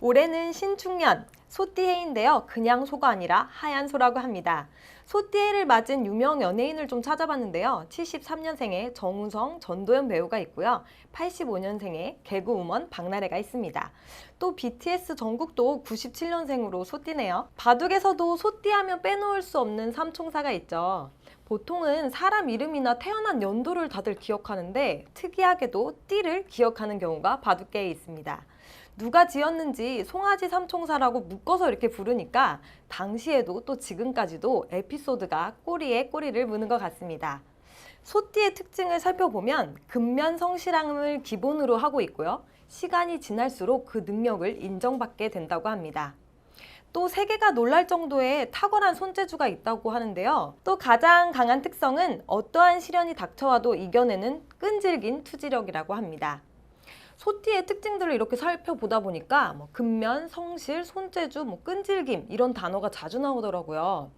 올해는 신축년, 소띠해인데요. 그냥 소가 아니라 하얀 소라고 합니다. 소띠해를 맞은 유명 연예인을 좀 찾아봤는데요. 73년생의 정우성, 전도연 배우가 있고요. 85년생의 개그우먼 박나래가 있습니다. 또 BTS 정국도 97년생으로 소띠네요. 바둑에서도 소띠하면 빼놓을 수 없는 삼총사가 있죠. 보통은 사람 이름이나 태어난 연도를 다들 기억하는데 특이하게도 띠를 기억하는 경우가 바둑계에 있습니다. 누가 지었는지 송아지 삼총사라고 묶어서 이렇게 부르니까 당시에도 또 지금까지도 에피소드가 꼬리에 꼬리를 무는 것 같습니다. 소띠의 특징을 살펴보면 근면성실함을 기본으로 하고 있고요. 시간이 지날수록 그 능력을 인정받게 된다고 합니다. 또 세계가 놀랄 정도의 탁월한 손재주가 있다고 하는데요. 또 가장 강한 특성은 어떠한 시련이 닥쳐와도 이겨내는 끈질긴 투지력이라고 합니다. 소띠의 특징들을 이렇게 살펴보다 보니까 근면, 성실, 손재주, 끈질김 이런 단어가 자주 나오더라고요.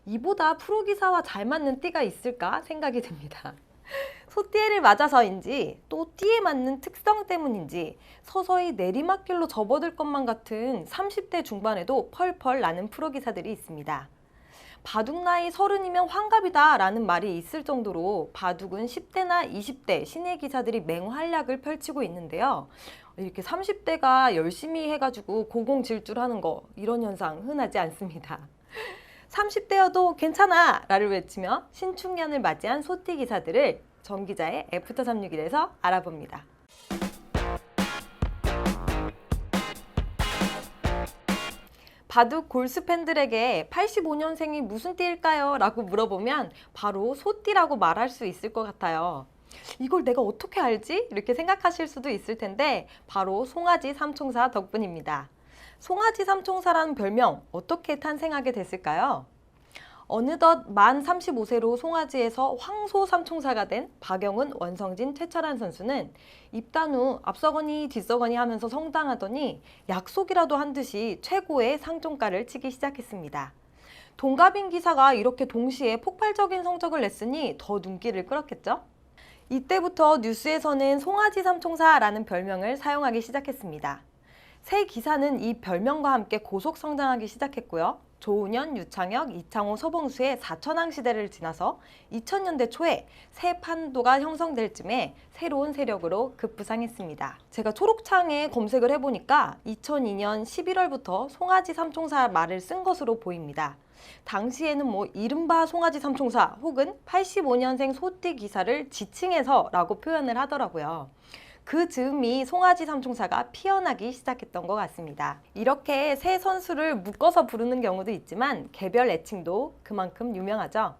이보다 프로기사와 잘 맞는 띠가 있을까 생각이 듭니다. 소띠해를 맞아서인지 또 띠에 맞는 특성 때문인지 서서히 내리막길로 접어들 것만 같은 30대 중반에도 펄펄 나는 프로기사들이 있습니다. 바둑 나이 30이면 환갑이다 라는 말이 있을 정도로 바둑은 10대나 20대 신예 기사들이 맹활약을 펼치고 있는데요. 이렇게 30대가 열심히 해가지고 고공질주하는 거 이런 현상 흔하지 않습니다. 30대여도 괜찮아! 라를 외치며 신축년을 맞이한 소띠 기사들을 정 기자의 애프터 361에서 알아봅니다. 바둑 골수 팬들에게 85년생이 무슨 띠일까요? 라고 물어보면 바로 소띠라고 말할 수 있을 것 같아요. 이걸 내가 어떻게 알지? 이렇게 생각하실 수도 있을 텐데 바로 송아지 삼총사 덕분입니다. 송아지 삼총사라는 별명 어떻게 탄생하게 됐을까요? 어느덧 만 35세로 송아지에서 황소 삼총사가 된 박영훈, 원성진, 최철한 선수는 입단 후 앞서거니 뒤서거니 하면서 성장하더니 약속이라도 한 듯이 최고의 상종가를 치기 시작했습니다. 동갑인 기사가 이렇게 동시에 폭발적인 성적을 냈으니 더 눈길을 끌었겠죠? 이때부터 뉴스에서는 송아지 삼총사라는 별명을 사용하기 시작했습니다. 새 기사는 이 별명과 함께 고속 성장하기 시작했고요. 조은현, 유창혁, 이창호, 서봉수의 4천왕 시대를 지나서 2000년대 초에 새 판도가 형성될 쯤에 새로운 세력으로 급부상했습니다. 제가 초록창에 검색을 해보니까 2002년 11월부터 송아지 삼총사 말을 쓴 것으로 보입니다. 당시에는 이른바 송아지 삼총사 혹은 85년생 소띠 기사를 지칭해서 라고 표현을 하더라고요. 그 즈음이 송아지 삼총사가 피어나기 시작했던 것 같습니다. 이렇게 세 선수를 묶어서 부르는 경우도 있지만 개별 애칭도 그만큼 유명하죠.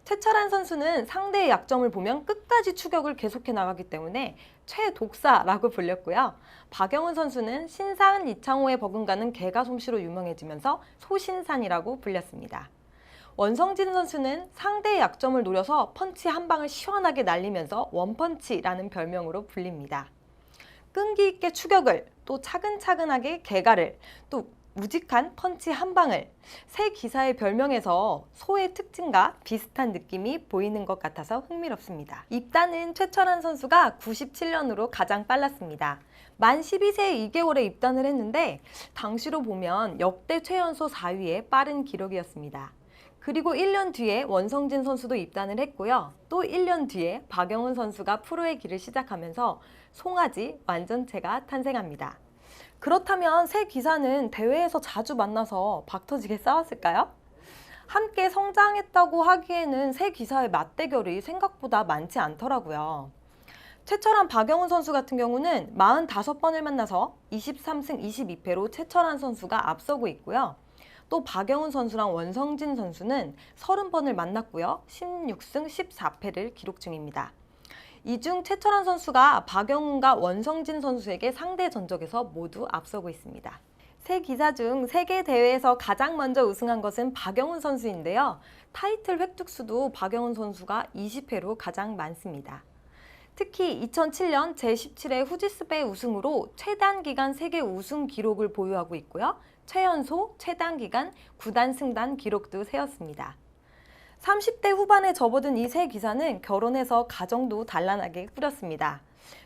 최철한 선수는 상대의 약점을 보면 끝까지 추격을 계속해 나가기 때문에 최독사라고 불렸고요. 박영훈 선수는 신사은, 이창호의 버금가는 개가 솜씨로 유명해지면서 소신산이라고 불렸습니다. 원성진 선수는 상대의 약점을 노려서 펀치 한 방을 시원하게 날리면서 원펀치라는 별명으로 불립니다. 끈기 있게 추격을, 또 차근차근하게 개가를, 또 우직한 펀치 한 방을 새 기사의 별명에서 소의 특징과 비슷한 느낌이 보이는 것 같아서 흥미롭습니다. 입단은 최철한 선수가 97년으로 가장 빨랐습니다. 만 12세 2개월에 입단을 했는데 당시로 보면 역대 최연소 4위의 빠른 기록이었습니다. 그리고 1년 뒤에 원성진 선수도 입단을 했고요. 또 1년 뒤에 박영훈 선수가 프로의 길을 시작하면서 송아지 완전체가 탄생합니다. 그렇다면 새 기사는 대회에서 자주 만나서 박터지게 싸웠을까요? 함께 성장했다고 하기에는 새 기사의 맞대결이 생각보다 많지 않더라고요. 최철한, 박영훈 선수 같은 경우는 45번을 만나서 23승 22패로 최철한 선수가 앞서고 있고요. 또 박영훈 선수랑 원성진 선수는 30번을 만났고요. 16승 14패를 기록 중입니다. 이 중 최철한 선수가 박영훈과 원성진 선수에게 상대 전적에서 모두 앞서고 있습니다. 세 기사 중 세계 대회에서 가장 먼저 우승한 것은 박영훈 선수인데요. 타이틀 획득수도 박영훈 선수가 20회로 가장 많습니다. 특히 2007년 제17회 후지스배 우승으로 최단기간 세계 우승 기록을 보유하고 있고요. 최연소, 최단기간, 구단 승단 기록도 세웠습니다. 30대 후반에 접어든 이 세 기사는 결혼해서 가정도 단란하게 꾸렸습니다.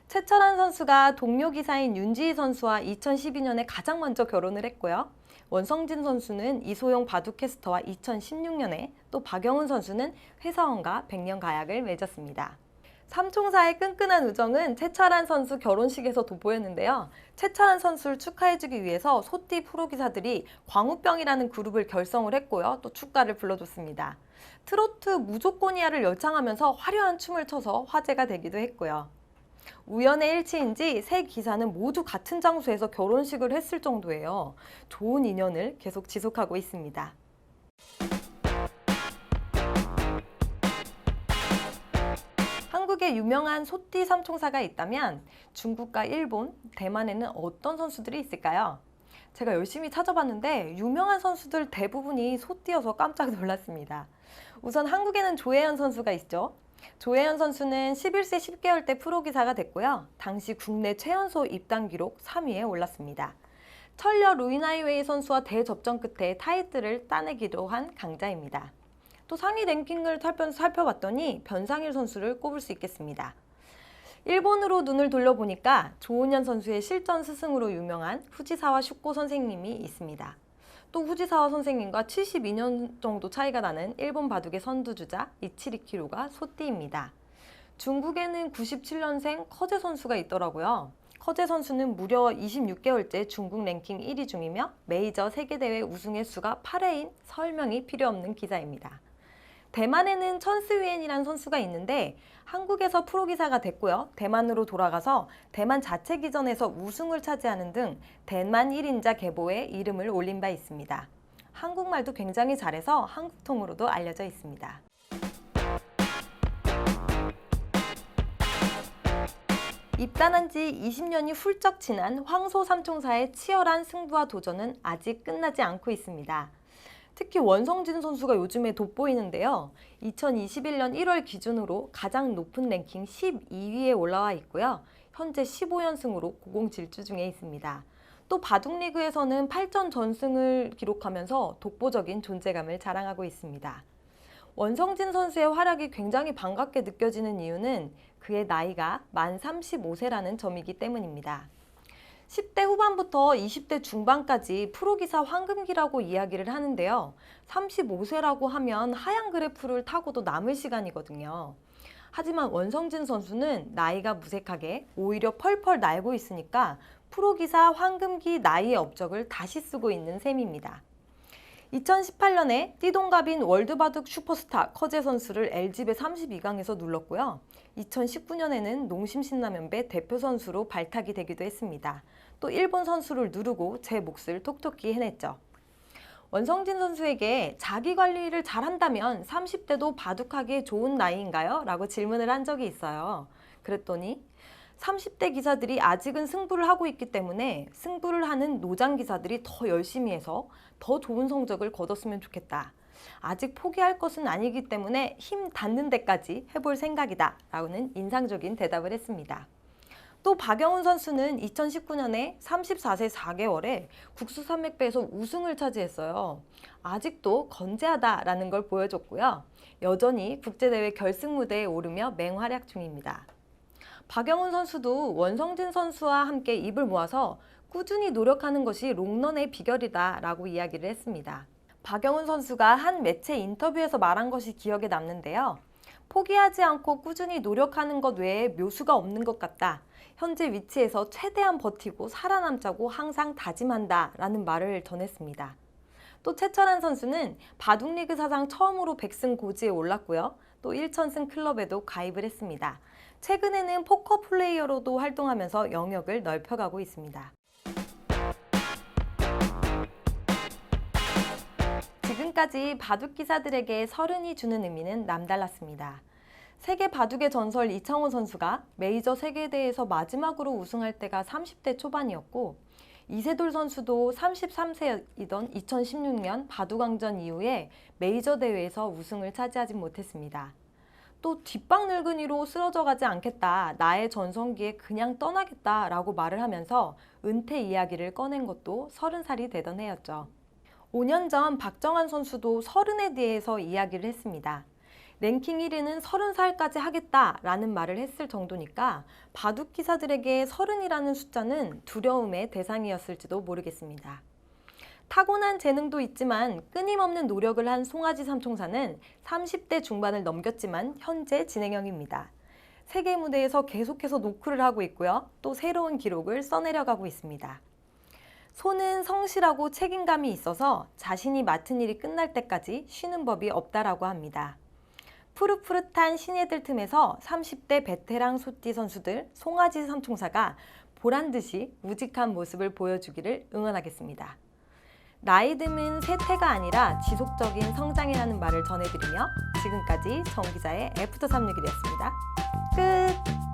최철한 선수가 동료 기사인 윤지희 선수와 2012년에 가장 먼저 결혼을 했고요. 원성진 선수는 이소영 바둑캐스터와 2016년에, 또 박영훈 선수는 회사원과 100년 가약을 맺었습니다. 삼총사의 끈끈한 우정은 최철한 선수 결혼식에서 돋보였는데요. 최철한 선수를 축하해주기 위해서 소띠 프로기사들이 광우병이라는 그룹을 결성을 했고요. 또 축가를 불러줬습니다. 트로트 무조건이야를 열창하면서 화려한 춤을 춰서 화제가 되기도 했고요. 우연의 일치인지 세 기사는 모두 같은 장소에서 결혼식을 했을 정도예요. 좋은 인연을 계속 지속하고 있습니다. 한국에 유명한 소띠 삼총사가 있다면 중국과 일본, 대만에는 어떤 선수들이 있을까요? 제가 열심히 찾아봤는데 유명한 선수들 대부분이 소띠여서 깜짝 놀랐습니다. 우선 한국에는 조혜연 선수가 있죠. 조혜연 선수는 11세 10개월 때 프로기사가 됐고요. 당시 국내 최연소 입단 기록 3위에 올랐습니다. 철려 루이나이웨이 선수와 대접전 끝에 타이틀을 따내기도 한 강자입니다. 또 상위 랭킹을 살펴봤더니 변상일 선수를 꼽을 수 있겠습니다. 일본으로 눈을 돌려보니까 조은현 선수의 실전 스승으로 유명한 후지사와 슈코 선생님이 있습니다. 또 후지사와 선생님과 72년 정도 차이가 나는 일본 바둑의 선두주자 이치리키루가 소띠입니다. 중국에는 97년생 커제 선수가 있더라고요. 커제 선수는 무려 26개월째 중국 랭킹 1위 중이며 메이저 세계대회 우승 횟수가 8회인 설명이 필요 없는 기사입니다. 대만에는 천스위엔이라는 선수가 있는데 한국에서 프로기사가 됐고요. 대만으로 돌아가서 대만 자체기전에서 우승을 차지하는 등 대만 1인자 계보에 이름을 올린 바 있습니다. 한국말도 굉장히 잘해서 한국통으로도 알려져 있습니다. 입단한 지 20년이 훌쩍 지난 황소 삼총사의 치열한 승부와 도전은 아직 끝나지 않고 있습니다. 특히 원성진 선수가 요즘에 돋보이는데요. 2021년 1월 기준으로 가장 높은 랭킹 12위에 올라와 있고요. 현재 15연승으로 고공질주 중에 있습니다. 또 바둑리그에서는 8전 전승을 기록하면서 독보적인 존재감을 자랑하고 있습니다. 원성진 선수의 활약이 굉장히 반갑게 느껴지는 이유는 그의 나이가 만 35세라는 점이기 때문입니다. 10대 후반부터 20대 중반까지 프로기사 황금기라고 이야기를 하는데요. 35세라고 하면 하얀 그래프를 타고도 남을 시간이거든요. 하지만 원성진 선수는 나이가 무색하게 오히려 펄펄 날고 있으니까 프로기사 황금기 나이의 업적을 다시 쓰고 있는 셈입니다. 2018년에 띠동갑인 월드바둑 슈퍼스타 커제 선수를 LG배 32강에서 눌렀고요. 2019년에는 농심신라면배 대표 선수로 발탁이 되기도 했습니다. 또 일본 선수를 누르고 제 몫을 톡톡히 해냈죠. 원성진 선수에게 자기 관리를 잘한다면 30대도 바둑하기에 좋은 나이인가요? 라고 질문을 한 적이 있어요. 그랬더니 30대 기사들이 아직은 승부를 하고 있기 때문에 승부를 하는 노장 기사들이 더 열심히 해서 더 좋은 성적을 거뒀으면 좋겠다. 아직 포기할 것은 아니기 때문에 힘 닿는 데까지 해볼 생각이다. 라고는 인상적인 대답을 했습니다. 또 박영훈 선수는 2019년에 34세 4개월에 국수산맥배에서 우승을 차지했어요. 아직도 건재하다라는 걸 보여줬고요. 여전히 국제대회 결승 무대에 오르며 맹활약 중입니다. 박영훈 선수도 원성진 선수와 함께 입을 모아서 꾸준히 노력하는 것이 롱런의 비결이다 라고 이야기를 했습니다. 박영훈 선수가 한 매체 인터뷰에서 말한 것이 기억에 남는데요. 포기하지 않고 꾸준히 노력하는 것 외에 묘수가 없는 것 같다. 현재 위치에서 최대한 버티고 살아남자고 항상 다짐한다 라는 말을 전했습니다. 또 최철한 선수는 바둑리그 사상 처음으로 100승 고지에 올랐고요. 또 1000승 클럽에도 가입을 했습니다. 최근에는 포커 플레이어로도 활동하면서 영역을 넓혀가고 있습니다. 지금까지 바둑 기사들에게 서른이 주는 의미는 남달랐습니다. 세계 바둑의 전설 이창호 선수가 메이저 세계대회에서 마지막으로 우승할 때가 30대 초반이었고 이세돌 선수도 33세이던 2016년 바둑왕전 이후에 메이저 대회에서 우승을 차지하지 못했습니다. 또 뒷방 늙은이로 쓰러져 가지 않겠다, 나의 전성기에 그냥 떠나겠다 라고 말을 하면서 은퇴 이야기를 꺼낸 것도 30살이 되던 해였죠. 5년 전 박정환 선수도 30에 대해서 이야기를 했습니다. 랭킹 1위는 30살까지 하겠다라는 말을 했을 정도니까 바둑 기사들에게 30이라는 숫자는 두려움의 대상이었을지도 모르겠습니다. 타고난 재능도 있지만 끊임없는 노력을 한 송아지 삼총사는 30대 중반을 넘겼지만 현재 진행형입니다. 세계 무대에서 계속해서 노크를 하고 있고요. 또 새로운 기록을 써내려가고 있습니다. 소는 성실하고 책임감이 있어서 자신이 맡은 일이 끝날 때까지 쉬는 법이 없다라고 합니다. 푸릇푸릇한 신예들 틈에서 30대 베테랑 소띠 선수들 송아지 삼총사가 보란듯이 우직한 모습을 보여주기를 응원하겠습니다. 나이 듦은 세태가 아니라 지속적인 성장이라는 말을 전해드리며 지금까지 정 기자의 애프터 361이었습니다. 끝!